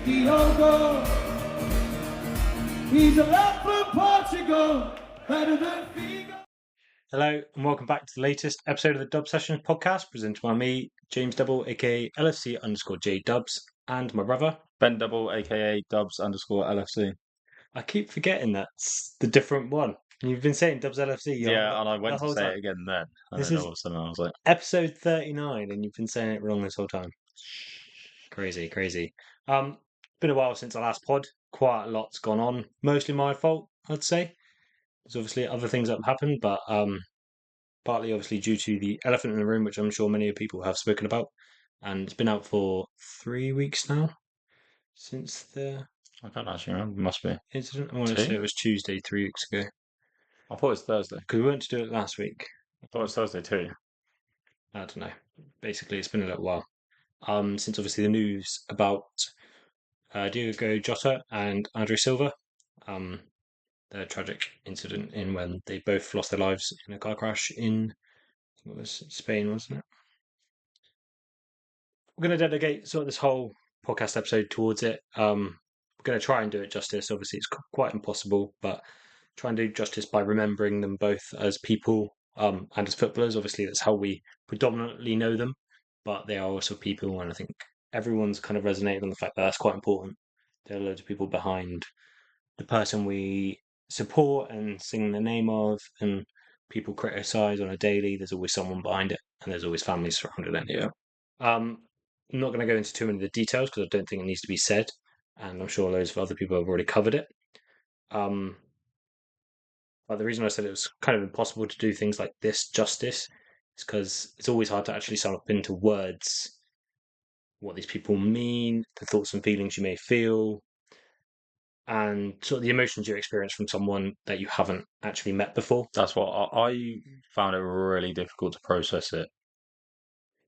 Diogo. He's a lad from Portugal, better than Figo. Hello and welcome back to the latest episode of the Dub Sessions podcast, presented by me, James Double, aka LFC_J Dubs, and my brother Ben Double, aka Dubs_LFC. I keep forgetting that's the different one. You've been saying Dubs LFC. Yeah, and I went to say time. it again then. This And then is all of a sudden I was like, episode 39, and you've been saying it wrong this whole time. Crazy. Been a while since our last pod. Quite a lot's gone on. Mostly my fault, I'd say. There's obviously other things that have happened, but partly obviously due to the elephant in the room, which I'm sure many people have spoken about. And it's been out for 3 weeks now since the I can't actually remember. It must be. incident. I want to say it was Tuesday 3 weeks ago. I thought it was Thursday. Because we went to do it last week. I thought it was Thursday too. I don't know. Basically, it's been a little while. Since obviously the news about Diogo Jota and Andre Silva, their tragic incident in when they both lost their lives in a car crash in, what was it, Spain, wasn't it? We're going to dedicate sort of this whole podcast episode towards it. We're going to try and do it justice. Obviously, it's quite impossible, but try and do justice by remembering them both as people and as footballers. Obviously, that's how we predominantly know them, but they are also people, and I think everyone's kind of resonated on the fact that that's quite important. There are loads of people behind the person we support and sing the name of, and people criticize on a daily. There's always someone behind it, and there's always families surrounding it. Yeah. I'm not going to go into too many of the details because I don't think it needs to be said, and I'm sure loads of other people have already covered it. But the reason I said it was kind of impossible to do things like this justice is because it's always hard to actually sum up into words what these people mean, the thoughts and feelings you may feel, and sort of the emotions you experience from someone that you haven't actually met before. That's what I found it really difficult to process it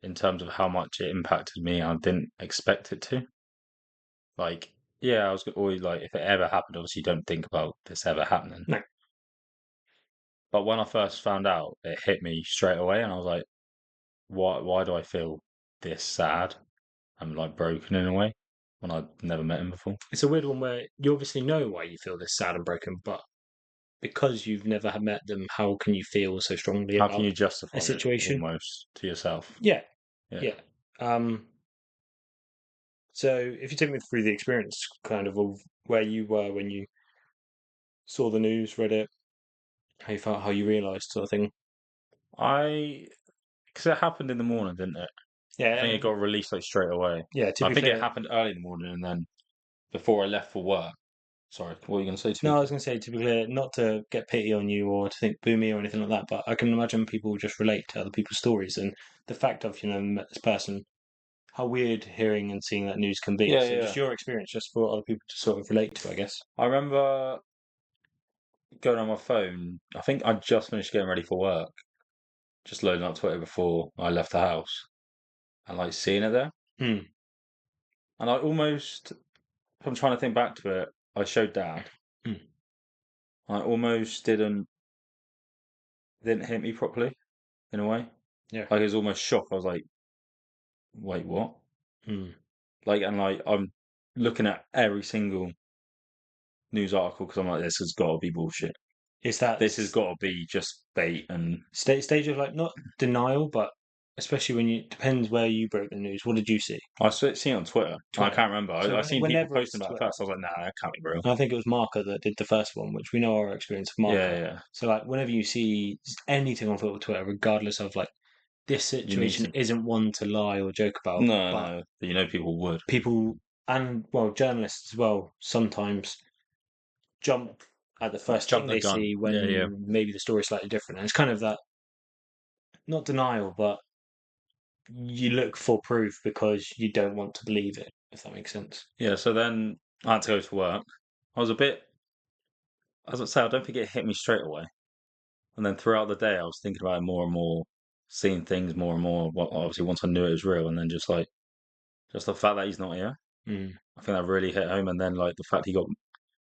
in terms of how much it impacted me. I didn't expect it to. Like, yeah, I was always like, if it ever happened, obviously you don't think about this ever happening. No. But when I first found out, it hit me straight away, and I was like, why do I feel this sad and like broken in a way when I'd never met him before? It's a weird one where you obviously know why you feel this sad and broken, but because you've never met them, how can you feel so strongly How about can you justify a situation? it almost to yourself? Yeah. Yeah. So if you take me through the experience kind of where you were when you saw the news, read it, how you felt, how you realised sort of thing. Because it happened in the morning, didn't it? Yeah. I think it got released like straight away. Yeah, I typically. think it happened early in the morning, and then before I left for work. Sorry, what were you going to say to me? No, I was going to say typically not to get pity on you or to think boo me or anything like that, but I can imagine people just relate to other people's stories and the fact of, met this person, how weird hearing and seeing that news can be. Yeah, so just your experience, just for other people to sort of relate to, I guess. I remember going on my phone. I think I just finished getting ready for work, just loading up Twitter before I left the house, and like seeing it there. Hmm. And I almost, if I'm trying to think back to it, I showed Dad. I almost didn't hit me properly, in a way. Yeah. Like it was almost shocked. I was like, wait, what? Like, and like I'm looking at every single news article because I'm like, this has got to be bullshit. Is that This has got to be just bait and stage of like not denial, but especially when depends where you broke the news. What did you see? I seen it on Twitter. I can't remember. So I seen people whenever posting it's about it Twitter. first. I was like, nah, that can't be real. And I think it was Marker that did the first one, which we know our experience of Marker. Yeah. So like whenever you see anything on football Twitter, regardless of like this situation isn't one to lie or joke about. No, but people would. People and journalists as well sometimes jump at the first thing they see when maybe the story's slightly different. And it's kind of that not denial, but you look for proof because you don't want to believe it, if that makes sense. Yeah, so then I had to go to work. I was a bit as I say, I don't think it hit me straight away. And then throughout the day, I was thinking about it more and more, seeing things more and more. Well, obviously, once I knew it was real, and then just the fact that he's not here, Mm. I think that really hit home. And then like the fact he got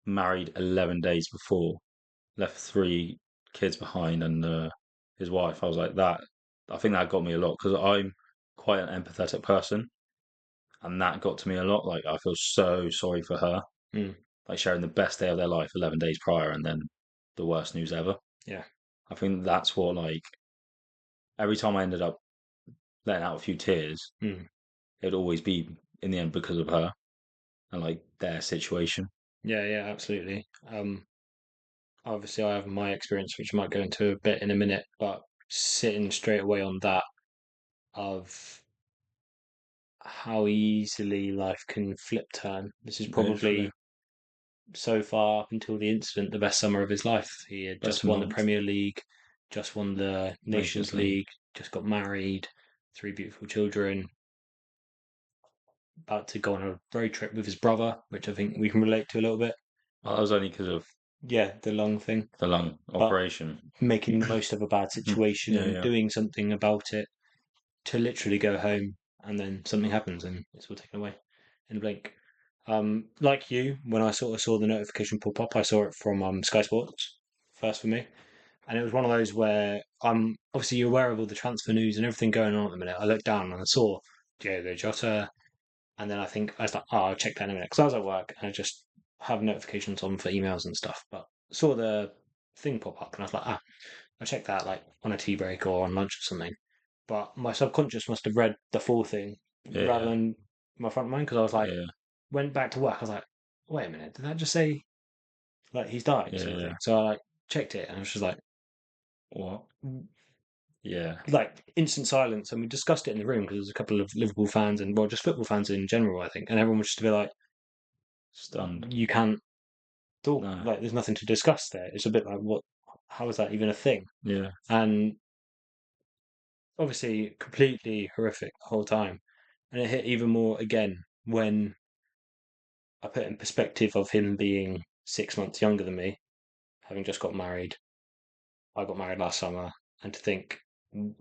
married 11 days before, left 3 kids behind, and his wife. I was like that. I think that got me a lot because I'm quite an empathetic person, and that got to me a lot. Like I feel so sorry for her, Mm. like sharing the best day of their life 11 days prior, and then the worst news ever. Yeah. I think that's what like every time I ended up letting out a few tears, Mm. it'd always be in the end because of her and like their situation. Yeah, yeah, absolutely. Obviously, I have my experience, which I might go into a bit in a minute, but sitting straight away on that of how easily life can flip turn. This is Literally, probably so far up until the incident the best summer of his life. He had best just won the month, Premier League, just won the Nations Nations League. League, just got married, 3 beautiful children, about to go on a road trip with his brother, which I think we can relate to a little bit. That was only because of Yeah, the lung thing, the lung but operation. making the most of a bad situation Yeah, and yeah, doing something about it to literally go home, and then something happens and it's all taken away in a blink. Like you, when I sort of saw the notification pop up, I saw it from Sky Sports first for me, and it was one of those where I'm obviously you're aware of all the transfer news and everything going on at the minute. I looked down and I saw Diogo Jota, and then I was like, oh, I'll check that in a minute because I was at work and I just have notifications on for emails and stuff. But saw the thing pop up and I was like, ah, I'll check that like on a tea break or on lunch or something. But my subconscious must have read the full thing rather yeah, than my front mind because I was like, yeah, went back to work. I was like, wait a minute, did that just say like he's died yeah, sort of yeah. thing? So I like checked it and I was just What? Yeah, like instant silence. And we discussed it in the room because there's a couple of Liverpool fans and well, just football fans in general, I think, and everyone was just a bit like, stunned. you can't talk. No, Like, there's nothing to discuss there. It's a bit like, what? How is that even a thing? yeah, And obviously, completely horrific the whole time. And it hit even more again when I put in perspective of him being 6 months younger than me, having just got married. I got married last summer, and to think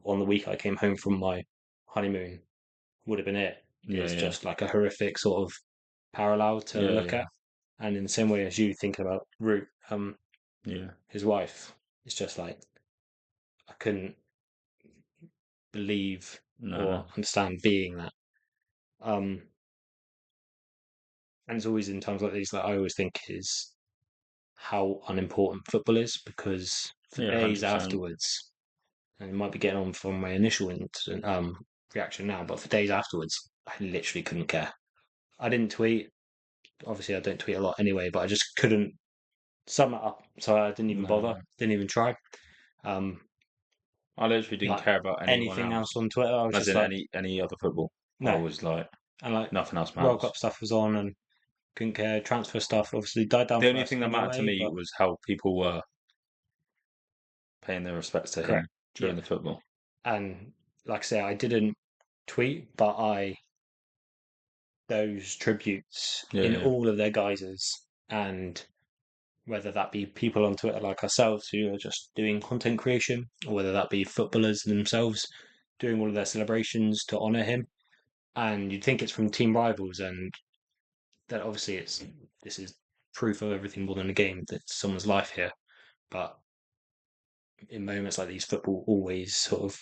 on the week I came home from my honeymoon would have been it yeah, is yeah, just like a horrific sort of parallel to yeah, look yeah, at. And in the same way as you thinking about Root, yeah. his wife, it's just like I couldn't believe No, no. or understand being that. Um, and it's always in times like these that I always think is how unimportant football is because for Yeah, days 100%. afterwards, and it might be getting on from my initial incident, reaction now, but for days afterwards, I literally couldn't care. I didn't tweet. Obviously, I don't tweet a lot anyway, but I just couldn't sum it up. So I didn't even No, bother, no. didn't even try. Um, I literally didn't like care about anyone anything else, else on Twitter, I was as just in like, any other football. I no. was like, And like nothing else World matters. Cup stuff was on and couldn't care. Transfer stuff obviously died down The for only us thing that mattered to anyway, me but was how people were paying their respects to correct. him Yeah. during the football. And like I say, I didn't tweet, but I those tributes Yeah, in yeah, all of their guises, and whether that be people on Twitter like ourselves who are just doing content creation, or whether that be footballers themselves doing all of their celebrations to honour him. And you'd think it's from team rivals, and that obviously this is proof of everything more than a game that someone's life here. But in moments like these, football always sort of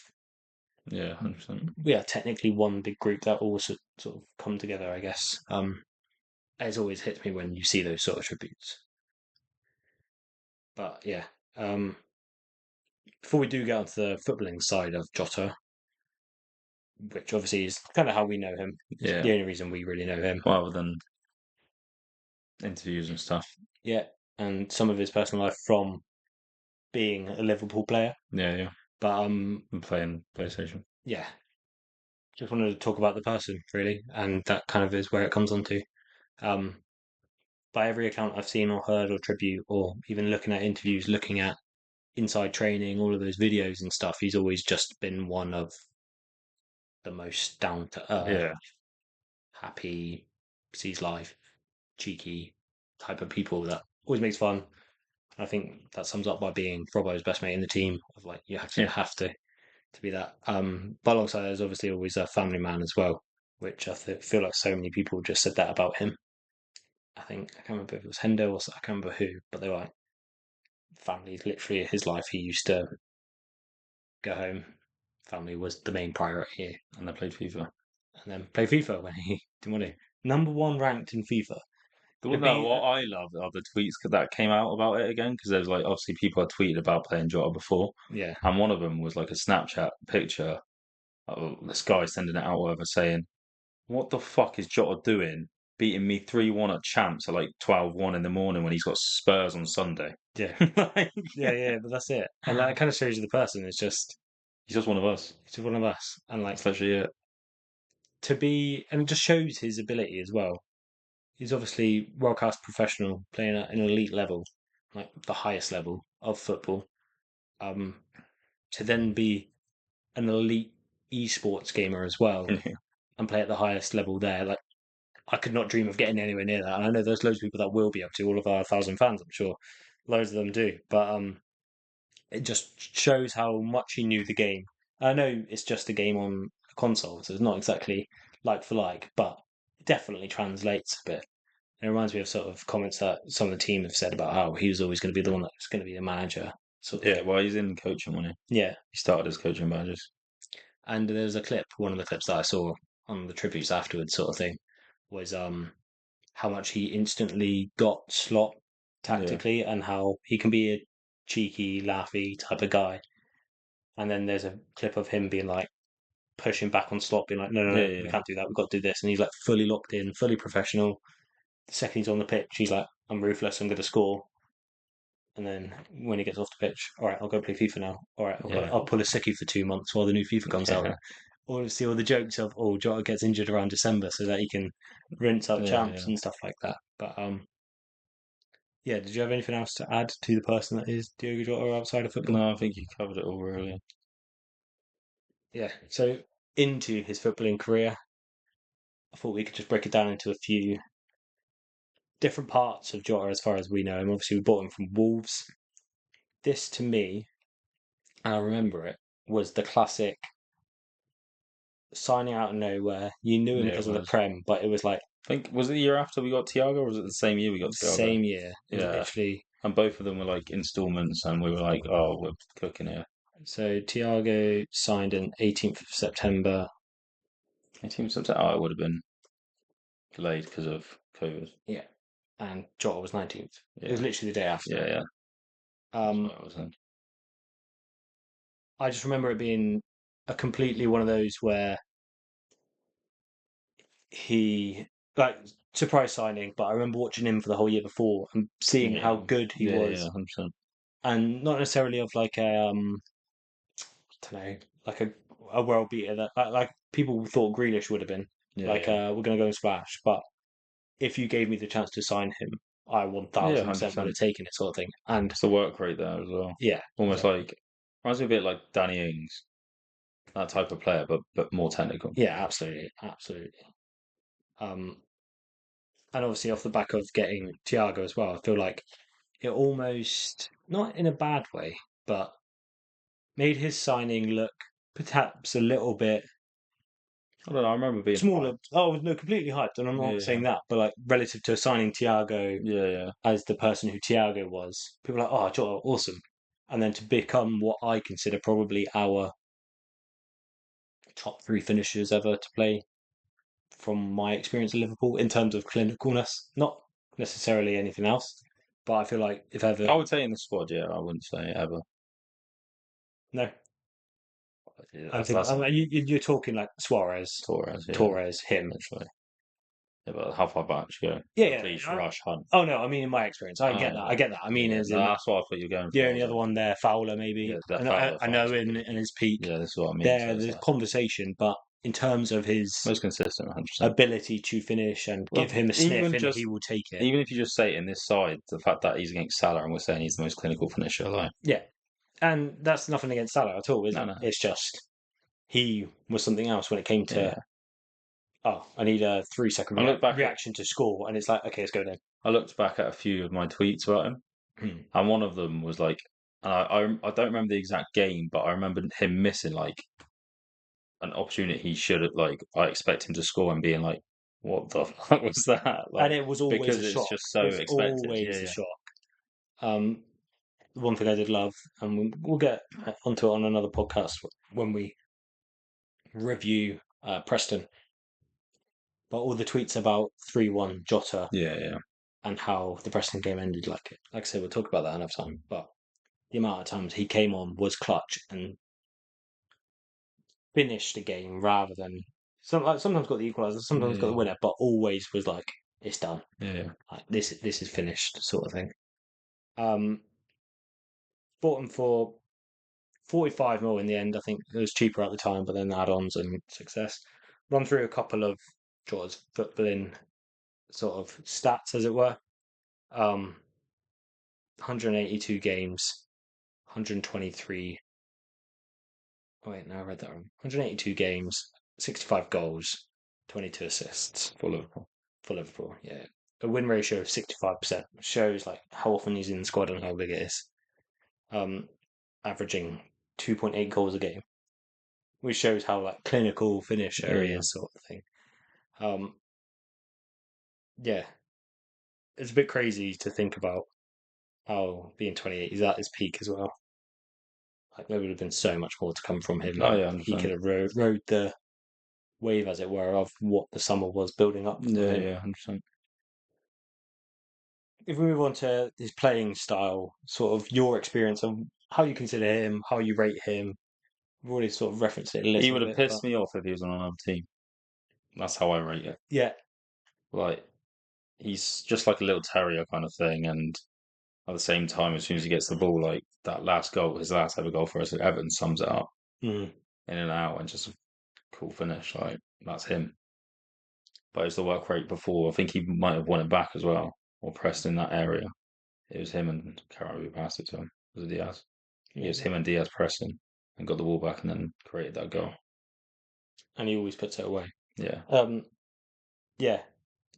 yeah, 100%. we are technically one big group that all sort of come together, I guess. It always hits me when you see those sort of tributes. But yeah, before we do get onto the footballing side of Jota, which obviously is kind of how we know him, it's Yeah, the only reason we really know him. rather than interviews and stuff. Yeah, and some of his personal life from being a Liverpool player. Yeah, yeah. But And playing PlayStation. yeah, just wanted to talk about the person really, and that kind of is where it comes on to. Um, by every account I've seen or heard or tribute, or even looking at interviews, looking at inside training, all of those videos and stuff, he's always just been one of the most down to earth, Yeah, happy, sees life, cheeky type of people that always makes fun. I think that sums up by being Robbo's best mate in the team. Of like you have to be that. But alongside, there's obviously always a family man as well, which feel like so many people just said that about him. I think I can't remember if it was Hendo or I can't remember who, but they were like, family is literally his life. He used to go home. Family was the main priority, And they played FIFA. and then play FIFA when he didn't want to. Number one ranked in FIFA. Well, no, what I love are the tweets that came out about it again, because there's like obviously people had tweeted about playing Jota before, Yeah, and one of them was like a Snapchat picture of this guy sending it out, whatever, saying, "What the fuck is Jota doing, beating me 3-1 at Champs at like 12-1 in the morning when he's got Spurs on Sunday?" yeah, Like, yeah. But that's it, and that kind of shows you the person. It's just he's just one of us. he's just one of us, and like That's literally it. to be, and it just shows his ability as well. He's obviously world class professional, playing at an elite level, like the highest level of football. Um, to then be an elite esports gamer as well and play at the highest level there, like I could not dream of getting anywhere near that. And I know there's loads of people that will be able to. All of our 1,000 fans, I'm sure, loads of them do. But it just shows how much he knew the game. I know it's just a game on a console, so it's not exactly like for like, but it definitely translates a bit. It reminds me of sort of comments that some of the team have said about how he was always going to be the one that's going to be the manager, sort of Yeah, thing. well, he's in coaching, wasn't he? Yeah. He started as coaching badges. And there's a clip, one of the clips that I saw on the tributes afterwards, sort of thing, was how much he instantly got Slot Yeah, tactically and how he can be a cheeky, laughy type of guy. And then there's a clip of him being like pushing back on Slot, being like, no, no, yeah, no, we yeah, can't do that. We've got to do this. And he's like fully locked in, fully professional. The second he's on the pitch, he's like, I'm ruthless. I'm going to score. And then when he gets off the pitch, all right, I'll go play FIFA now. All right, yeah, I'll pull a sickie for 2 months while the new FIFA comes out. yeah, Or see all the jokes of, oh, Jota gets injured around December so that he can rinse out yeah, champs yeah. and stuff like that. But yeah, did you have anything else to add to the person that is Diogo Jota outside of football? No, I think you covered it all really. Yeah, so into his footballing career, I thought we could just break it down into a few different parts of Jota as far as we know him. Obviously, we bought him from Wolves. This, to me, and I remember it, was the classic signing out of nowhere. You knew him Yeah, it because of the was. Prem, but it was like I think was it the year after we got Tiago, or was it the same year we got Tiago? same year. It was Yeah, literally and both of them were like installments, and we were like, "Oh, we're cooking here." so Tiago signed on 18th of September. 18th September. Oh, it would have been delayed because of COVID. Yeah, and Jota was 19th. It was Yeah, literally the day yeah, after. yeah. That's Um, what it was then. I just remember it being a completely one of those where he like surprise signing, but I remember watching him for the whole year before and seeing how Yeah, good he yeah, yeah, was, 100%. and not necessarily of like a I don't know, like a world beater that like people thought Grealish would have been. Yeah, Like yeah, we're gonna go and splash, but if you gave me the chance to sign him, I yeah, 1,000% would 100%. have taken it, sort of thing. And It's the work rate there as well. yeah, Almost exactly. like reminds me a bit like Danny Ings, that type of player, but more technical. Yeah, absolutely, absolutely. Um, and obviously off the back of getting Thiago as well, I feel like it almost not in a bad way, but made his signing look perhaps a little bit I don't know. I remember being smaller. hyped. Oh no, completely hyped, and I'm not Yeah, saying that, but like relative to signing Thiago yeah, yeah. as the person who Thiago was, people are like, oh, Jota, awesome, and then to become what I consider probably our top three finishers ever to play from my experience at Liverpool in terms of clinicalness, not necessarily anything else. But I feel like if ever, I would say in the squad, yeah. I wouldn't say ever. no, Yeah, I think that's you're talking like Suarez, Torres, yeah, Torres, him. literally. Yeah, but how far back should you go? Yeah, Please, yeah. Rush, Hunt. Oh no, I mean in my experience, I get Oh, that. I yeah, get that. I mean, yeah. as No, in that's what I thought you were going the for. I only was other like, one there, Fowler maybe. yeah, that And Fowler, I know Fowler's good. in his peak, Yeah, this is what I mean. So there it's there's like conversation, but in terms of his most consistent, 100%. ability to finish and give Well, him a sniff, even and he just will take it. even if you just say it in this side, the fact that he's against Salah and we're saying he's the most clinical finisher alive. Yeah, and that's nothing against Salah at all, is No, it? no. It's just he was something else when it came to Yeah. I need a 3 second I look back at reaction to score, and it's like okay, let's go then. I looked back at a few of my tweets about him, and one of them was like, and I don't remember the exact game, but I remember him missing like an opportunity he should have, like, I expect him to score and being like, what the fuck was that? And Like, it was always because a it's shock. just so It's expected. always a Yeah, shock. One thing I did love, and we'll get onto it on another podcast when we review Preston, but all the tweets about 3-1 Jota yeah, yeah, and how the Preston game ended. Like I said, we'll talk about that another time. But the amount of times he came on was clutch and finished the game rather than sometimes got the equaliser, sometimes got the yeah, winner, but always was like it's done. yeah, yeah. Like this is finished, sort of thing. Um, bought him for 45 mil in the end. I think it was cheaper at the time, but then add-ons and success. Run through a couple of Jota's footballing sort of stats, as it were. 182 games, 123. Oh wait, no, I read that wrong. 182 games, 65 goals, 22 assists For Liverpool. for Liverpool. Yeah, a win ratio of 65% shows like how often he's in the squad and how big it is. Averaging 2.8 goals a game, which shows how like clinical finisher Yeah, he yeah. is, sort of thing. Um, yeah, it's a bit crazy to think about how being 28, he's at his peak as well. Like there would have been so much more to come from him, Oh and yeah, he could 100%. have rode the wave, as it were, of what the summer was building up for Yeah, him. yeah, 100%. If we move on to his playing style, sort of your experience of how you consider him, how you rate him, we've already sort of referenced it a He little would have bit, but pissed me off if he was on another team. That's how I rate it. yeah, Like, he's just like a little terrier kind of thing, and at the same time, as soon as he gets the ball, like that last goal, his last ever goal for us at Everton sums it up mm, in and out, and just a cool finish. Like that's him. But it's the work rate before. I think he might have won it back as well, or pressed in that area. It was him and Carroll who passed it to him. Was it Diaz? It yeah, was him and Diaz pressing and got the ball back and then created that goal. and he always puts it away. Yeah. Um, yeah,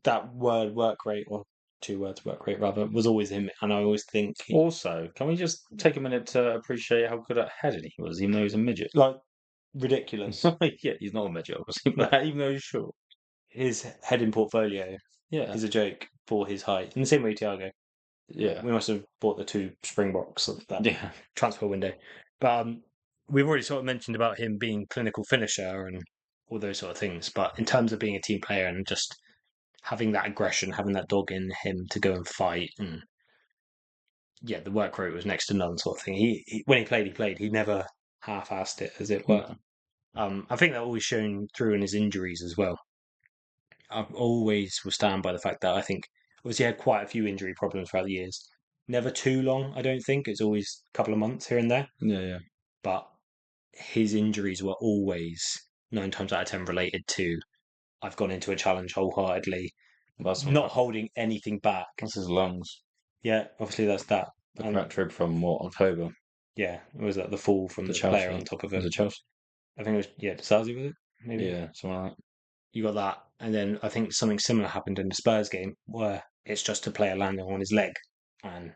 that word work rate, or two words work rate rather, was always him, and I always think Also, can we just take a minute to appreciate how good at heading he was, even though he's a midget? like ridiculous. Yeah, he's not a midget, obviously, No, but even though he's short. his heading portfolio Yeah. is a joke for his height. In the same way, Thiago. Yeah. We must have bought the two Springboks of that Yeah. transfer window. But we've already sort of mentioned about him being clinical finisher and all those sort of things. But in terms of being a team player and just having that aggression, having that dog in him to go and fight, and yeah, the work rate was next to none, sort of thing. He when he played, he played. He never half-assed it, as it were. No. I think that always shown through in his injuries as well. I've always will stand by the fact that I think obviously he had quite a few injury problems throughout the years. Never too long, I don't think. It's always a couple of months here and there. Yeah, yeah. But his injuries were always 9 times out of 10 related to I've gone into a challenge wholeheartedly, That's not holding anything back. that's his lungs. Yeah, obviously that's that. The And cracked rib from what, October? yeah, was that the fall from The the player Chelsea. on top of Was him? it Chelsea? I think it was, yeah, Sazi with it, maybe. Yeah, something like that. You got that. And then I think something similar happened in the Spurs game where it's just a player landing on his leg. And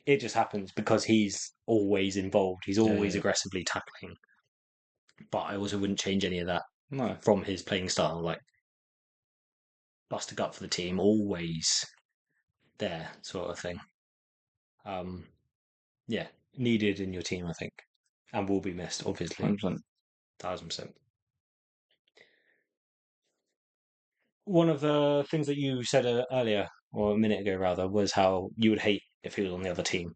it just happens because he's always involved. He's Yeah, always yeah. aggressively tackling. But I also wouldn't change any of that No. from his playing style. Like, bust a gut for the team, always there, sort of thing. Um, yeah, needed in your team, I think, and will be missed, obviously, 100%. 1000%. One of the things that you said earlier, or a minute ago rather, was how you would hate if he was on the other team.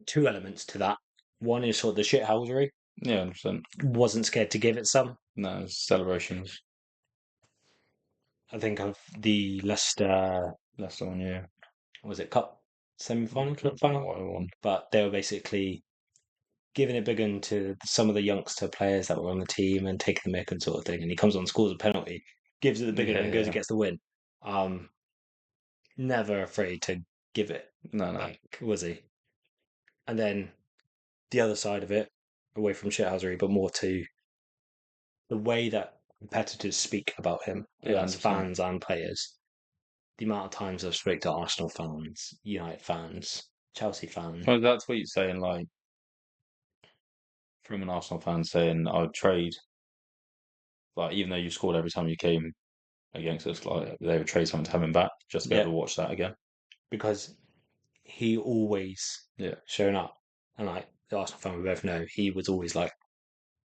Two elements to that. One is sort of the shithousery. Yeah, 100%. Wasn't scared to give it some. No, it's celebrations. I think of the Leicester, That's the one, yeah. was it Cup semi-final, What final? I want. But they were basically giving it big un to some of the youngster players that were on the team and taking the mick and sort of thing. And he comes on, scores a penalty, gives it the big un, Yeah, and goes yeah. and gets the win. Never afraid to give it No, no. back, was he? And then the other side of it, away from shithousery, but more to the way that competitors speak about him, Yeah, as 100%. fans and players. the amount of times I've spoken to Arsenal fans, United fans, Chelsea fans. So that tweet saying like from an Arsenal fan saying I would trade, like even though you scored every time you came against us, like they would trade something to have him back just to be able to watch that again. Because he always shown up, and like the Arsenal fan we both know, he was always like,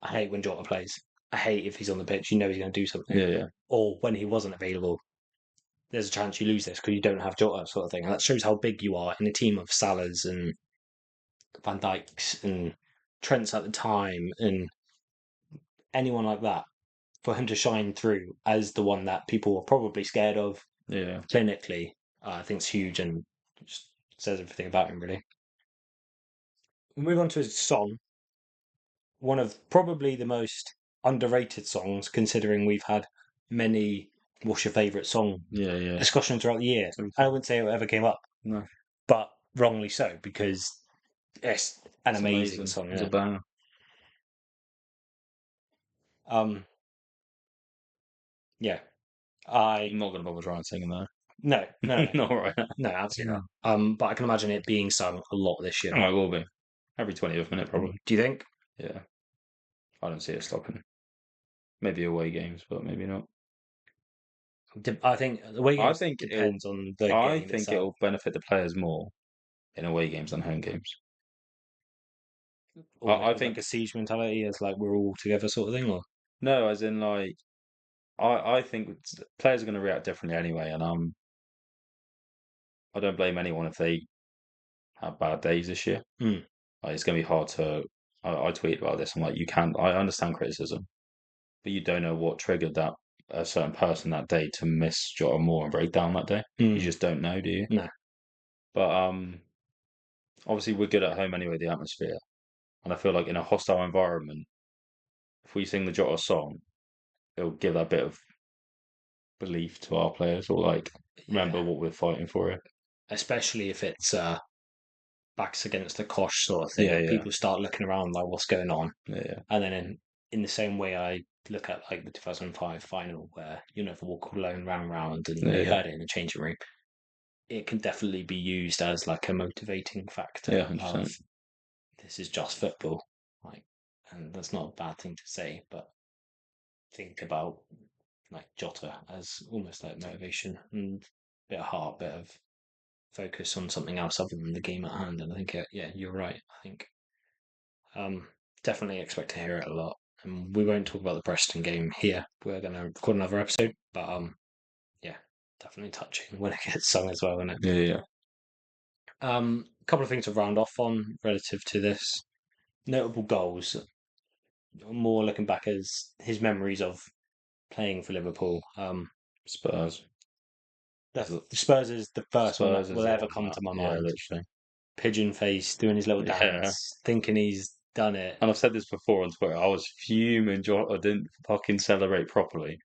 I hate when Jota plays. I hate if he's on the pitch. You know he's going to do something. Yeah. Or when he wasn't available, there's a chance you lose this because you don't have Jota, sort of thing. And that shows how big you are in a team of Salahs and Van Dijks and Trents at the time and anyone like that. For him to shine through as the one that people were probably scared of clinically, I think it's huge and just says everything about him, really. We'll move on to his song. One of probably the most underrated songs, considering we've had many what's your favourite song discussion throughout the year. I wouldn't say it ever came up. No. But wrongly so, because it's an amazing song. It's a banger. Yeah. I'm not going to bother trying singing that. No. Not right now. No, absolutely not. But I can imagine it being sung a lot this year. Oh, it will be. Every 20th minute, probably. Do you think? Yeah. I don't see it stopping. Maybe away games, but maybe not. I think the way games depends on the game I think itself. it'll benefit the players more in away games than home games. I think a siege mentality is like we're all together sort of thing, or no, as in like I think players are going to react differently anyway, and I don't blame anyone if they have bad days this year. Like, it's going to be hard to. I tweeted about this. I'm like, I understand criticism, but you don't know what triggered that a certain person that day to miss Jota more and break down that day. You just don't know, do you? No. But obviously we're good at home anyway. The atmosphere, and I feel like in a hostile environment, if we sing the Jota song, it'll give that bit of belief to our players, or like remember what we're fighting for it. Especially if it's backs against the Kosh sort of thing. People start looking around like what's going on. And then in the same way I look at like the 2005 final where the walk alone round and they heard it in the changing room. It can definitely be used as like a motivating factor of this is just football. Like, and that's not a bad thing to say, but think about like Jota as almost like motivation and a bit of heart, bit of focus on something else other than the game at hand. And I think, you're right. I think definitely expect to hear it a lot. And we won't talk about the Preston game here. We're going to record another episode, but definitely touching when it gets sung as well, isn't it? Yeah. A couple of things to round off on relative to this. Notable goals. More looking back as his memories of playing for Liverpool. Spurs. Spurs is the first one that will ever come to my mind. Literally. Pigeon face, doing his little dance, thinking he's done it. And I've said this before on Twitter. I was fuming Jota didn't fucking celebrate properly,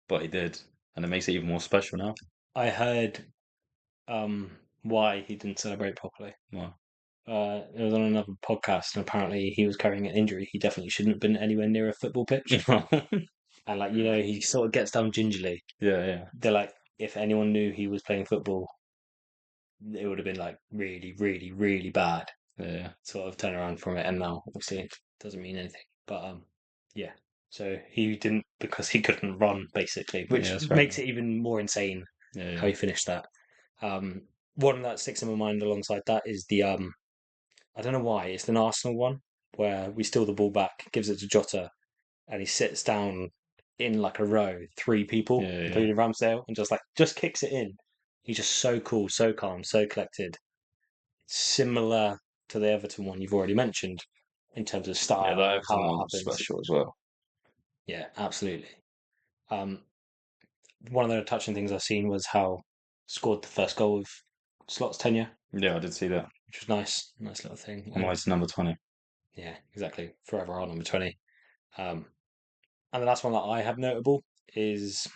but he did, and it makes it even more special now. I heard why he didn't celebrate properly. Wow. It was on another podcast, and apparently he was carrying an injury. He definitely shouldn't have been anywhere near a football pitch. And like he sort of gets down gingerly. Yeah. They're like, if anyone knew he was playing football, it would have been like really, really, really bad. Yeah. Sort of turn around from it, and now obviously it doesn't mean anything. But so he didn't because he couldn't run basically, which makes it even more insane how he finished that. One that sticks in my mind alongside that is the I don't know why it's an Arsenal one where we steal the ball back, gives it to Jota, and he sits down in like a row, 3 people, including Ramsdale, and just kicks it in. He's just so cool, so calm, so collected. Similar to the Everton one you've already mentioned in terms of style. Yeah, that Everton one's special as well. Yeah, absolutely. One of the touching things I've seen was how scored the first goal of Slot's tenure. Yeah, I did see that. Which was nice little thing. Nice number 20. Yeah, exactly. Forever our number 20. And the last one that I have notable is,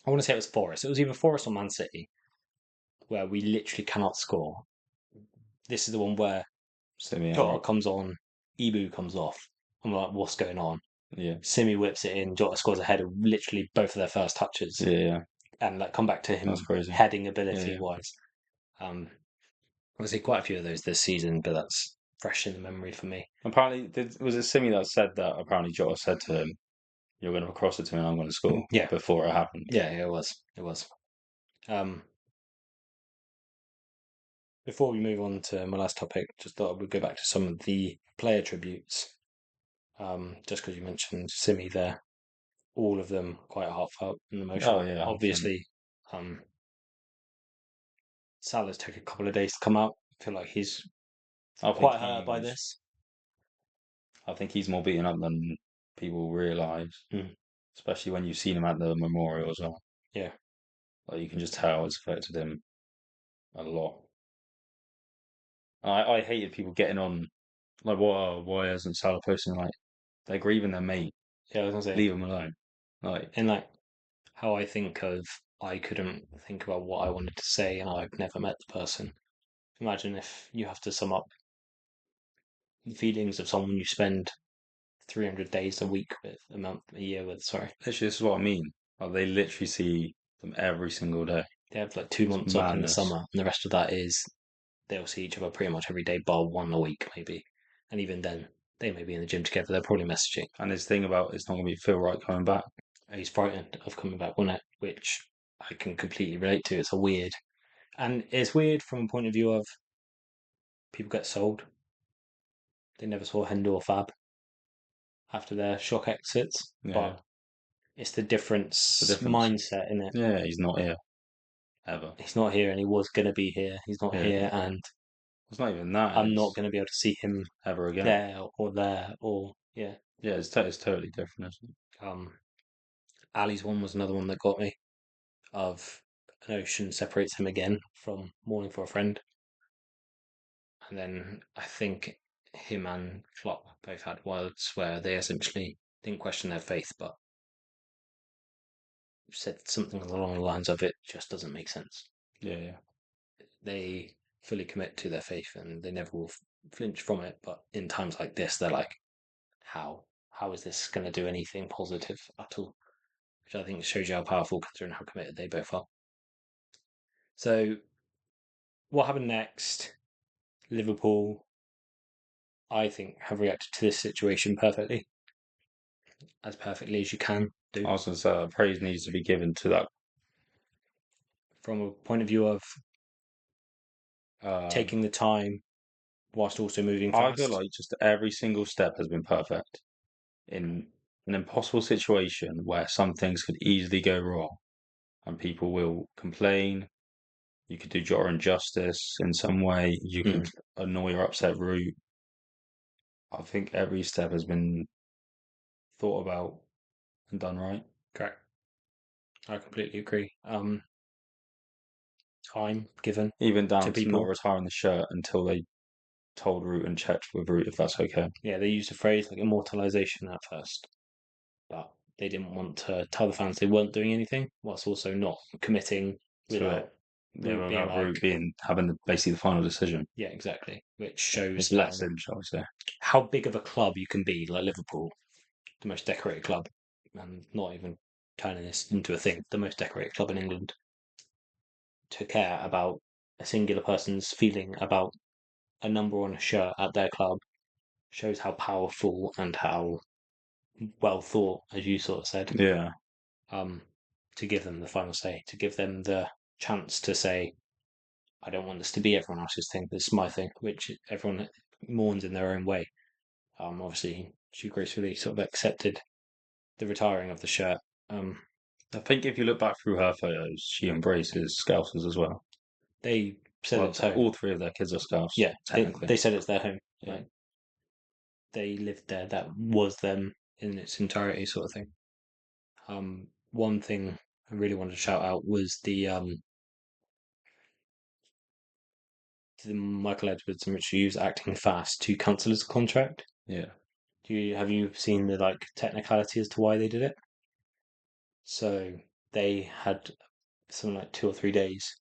I want to say it was Forest. It was either Forest or Man City, where we literally cannot score. This is the one where Jota comes on, Ibu comes off. I'm like, what's going on? Yeah. Simi whips it in, Jota scores ahead of literally both of their first touches. Yeah. and like come back to him That's crazy. heading ability Yeah. wise. Obviously, quite a few of those this season, but that's fresh in the memory for me. Apparently, was it Simi that said that? Apparently, Jota said to him, "You're going to cross it to me, and I'm going to score." Yeah, Before it happened. yeah, it was. It was. Before we move on to my last topic, just thought I would go back to some of the player tributes. Just because you mentioned Simi there, all of them quite heartfelt and emotional. Oh yeah, 100%. Obviously, Salah's took a couple of days to come out. I feel like he's I think quite hurt by he's. this. I think he's more beaten up than people realise, Mm. especially when you've seen him at the memorial as well. Yeah, Like you can just tell it's affected him a lot. I hated people getting on like, why isn't Salah posting like they're grieving their mate? yeah, I was gonna say, Leave them alone. Like, and like how I think of, I couldn't think about what I wanted to say, and I've never met the person. Imagine if you have to sum up the feelings of someone you spend 300 days a week with, a month, a year with. Sorry, literally, this is what I mean. Like, they literally see them every single day. they have like 2 months It's off in the madness. summer, and the rest of that is they'll see each other pretty much every day, bar one a week maybe. And even then, they may be in the gym together. They're probably messaging. And his thing about it's not going to be feel right coming back. He's frightened of coming back on it, which I can completely relate to. It's a weird, and it's weird from a point of view of people get sold. They never saw Hendo or Fab after their shock exits, Yeah, but it's the the difference difference. mindset in it. Yeah, he's not here ever. He's not here, and he was going to be here. He's not Yeah, here, and it's not even that. I'm not It's going to be able to see him ever again. there or yeah. Yeah, it's totally different, isn't Um, Ali's one was another one that got me. Of an ocean separates him again from mourning for a friend, and then I think him and Klopp both had words where they essentially didn't question their faith, but said something along the lines of it just doesn't make sense. it? Yeah. They fully commit to their faith and they never will flinch from it. But in times like this, they're like, how? How is this going to do anything positive at all? Which I think shows you how powerful, considering how committed they both are. So, what happened next? Liverpool, I think, have reacted to this situation perfectly, as perfectly as you can do, I was going to say that praise needs to be given to that. from a point of view of Um, taking the time whilst also moving I feel fast. like just every single step has been perfect in an impossible situation where some things could easily go wrong and people will complain. You could do Jota injustice in some way. You could Mm, annoy or upset Root. I think every step has been thought about and done right. correct. I completely agree. Time given Even to down to not people. retiring the shirt until they told Root and checked with Root if that's okay. Yeah, they used a phrase like immortalization at first, but they didn't want to tell the fans they weren't doing anything, whilst also not committing To it. without Yeah, Root being without like, Root being having basically the final decision. yeah, exactly, which His shows lesson, shall we say. how big of a club you can be, like Liverpool, the most decorated club, and not even turning this into a thing, the most decorated club in England, to care about a singular person's feeling about a number on a shirt at their club shows how powerful and how well thought, as you sort of said, Yeah. um, to give them the final say, to give them the chance to say, I don't want this to be everyone else's thing, this is my thing, which everyone mourns in their own way. Obviously, she gracefully sort of accepted the retiring of the shirt. I think if you look back through her photos, she embraces Scousers as well. They said Well, it's home. all three of their kids are Scouse, Yeah, technically. they said it's their home. Yeah. Like they lived there. That was them in its entirety, sort of thing. One thing I really wanted to shout out was the Michael Edwards in which he was acting fast to cancel his contract. Yeah. Have you seen the like technicality as to why they did it? So they had something like 2 or 3 days.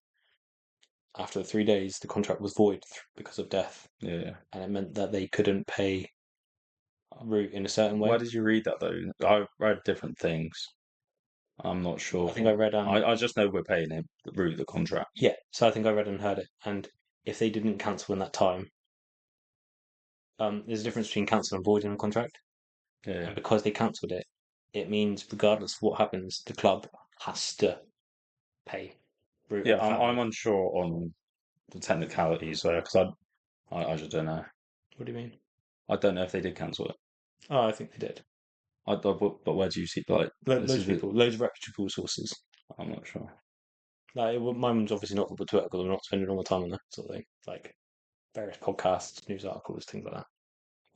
After the 3 days, the contract was void because of death, Yeah. and it meant that they couldn't pay Root in a certain Where way. did you read that though? I read different things. I'm not sure. I think I read. I just know we're paying him through the contract. Yeah, so I think I read and heard it. And if they didn't cancel in that time, there's a difference between cancelling and voiding a contract. Yeah. And because they cancelled it, it means regardless of what happens, the club has to pay. Root Yeah, and the family. I'm unsure on the technicalities there because I just don't know. What do you mean? I don't know if they did cancel it. Oh, I think they did. But where do you see like Loads of people, loads of reputable sources. I'm not sure. Like mine's obviously not on Twitter because I'm not spending all my time on that sort of thing. Like various podcasts, news articles, things like that.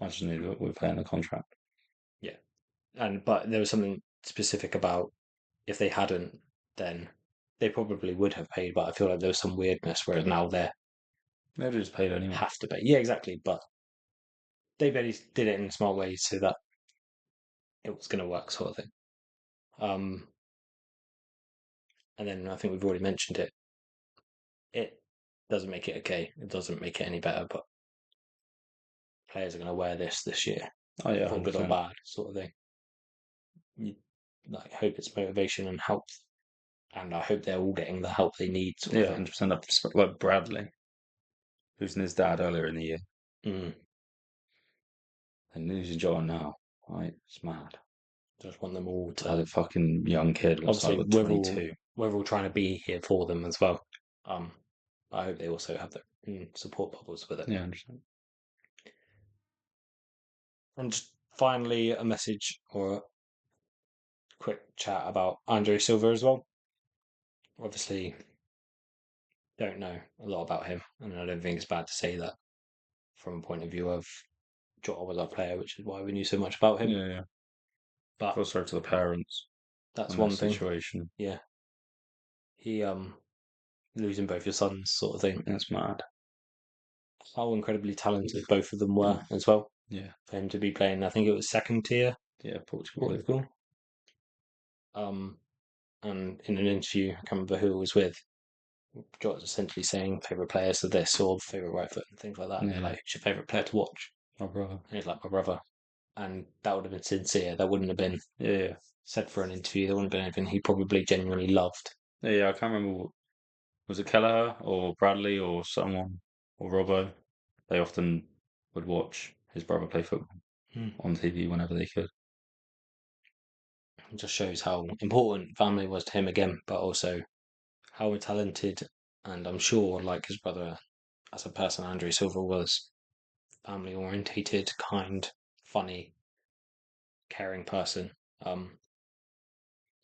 I just knew that we're paying the contract. Yeah, but there was something specific about if they hadn't, then they probably would have paid. But I feel like there was some weirdness, whereas now they They'd just paid anyway. have to pay. Yeah, exactly. But they barely did it in a smart way so that it was going to work, sort of thing. And then I think we've already mentioned it. It doesn't make it okay. It doesn't make it any better. But players are going to wear this year, Oh yeah, for good or 100%. bad, sort of thing. You like hope it's motivation and help, and I hope they're all getting the help they need. Sort of Yeah, thing. 100%. Like Bradley, losing his dad earlier in the year, Mm. and losing Jota now. Right, it's mad. Just want them all Like to. a fucking young kid. Looks Obviously, like 22. we're all trying to be here for them as well. I hope they also have their support bubbles with it. Yeah, 100%. And just finally, a message or a quick chat about Andre Silva as well. Obviously, don't know a lot about him, and I don't think it's bad to say that from a point of view of Jota was our player, which is why we knew so much about him. Yeah. But Feel sorry to the parents. that's in one that thing. situation. Yeah, he losing both your sons, sort of thing. That's mad. How incredibly talented both of them were as well. Yeah. For him to be playing, I think it was second tier. Yeah, Portugal. Portugal. And in an interview, I can't remember who it was with, Jota's essentially saying favourite players are this or favourite right foot and things like that. And they're like, who's your favourite player to watch? My brother. And he's like, my brother. And that would have been sincere. That wouldn't have been said for an interview. That wouldn't have been anything he probably genuinely loved. Yeah, I can't remember. Was it Kelleher or Bradley or someone or Robbo? They often would watch his brother play football on TV whenever they could. It just shows how important family was to him again, but also how talented and I'm sure, like his brother, as a person, Andre Silva was family orientated, kind, funny, caring person.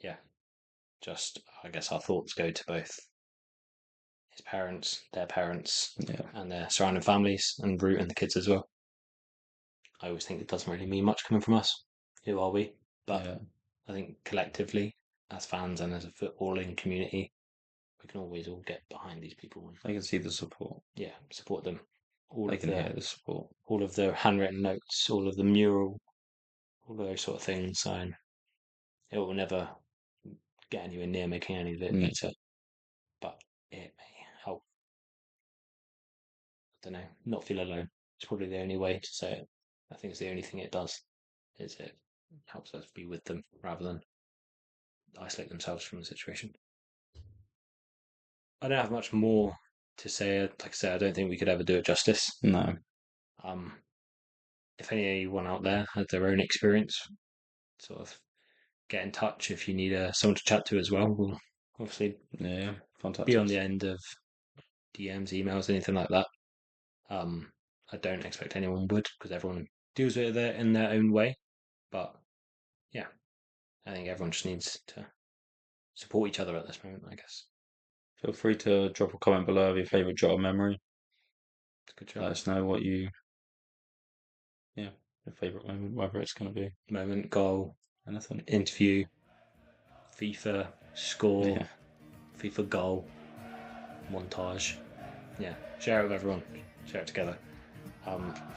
Yeah, just I guess our thoughts go to both his parents, their parents, and their surrounding families, and Root and the kids as well. I always think it doesn't really mean much coming from us. Who are we? But I think collectively, as fans and as a footballing community, we can always all get behind these people. And, I can see the support. Yeah, support them. I can hear the support. All of the handwritten notes, all of the mural, all of those sort of things. And it will never get anywhere near making any of it better, but it may help. I don't know, not feel alone. It's probably the only way to say it. I think it's the only thing it does, is it helps us be with them rather than isolate themselves from the situation. I don't have much more to say. Like I said, I don't think we could ever do it justice. No. If anyone out there has their own experience, sort of get in touch if you need someone to chat to as well. We'll obviously be on the end of DMs, emails, anything like that. I don't expect anyone would because everyone deals with it in their own way. But yeah, I think everyone just needs to support each other at this moment, I guess. Feel free to drop a comment below of your favourite Jota memory. Good job. Let us know what your favourite moment, whether it's going to be moment, goal, anything, interview, FIFA score, FIFA goal, montage. Yeah, share it with everyone. Share it together.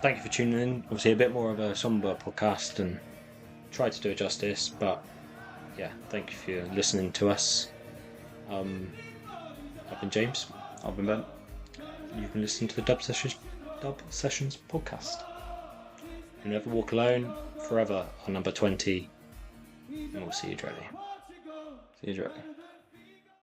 Thank you for tuning in. Obviously, a bit more of a somber podcast and try to do it justice, but yeah, thank you for listening to us. I've been James. I've been Ben. You've been listening to the Dub Sessions podcast. You never walk alone. Forever on number 20. And we'll see you, Dreddy. See you, Joey.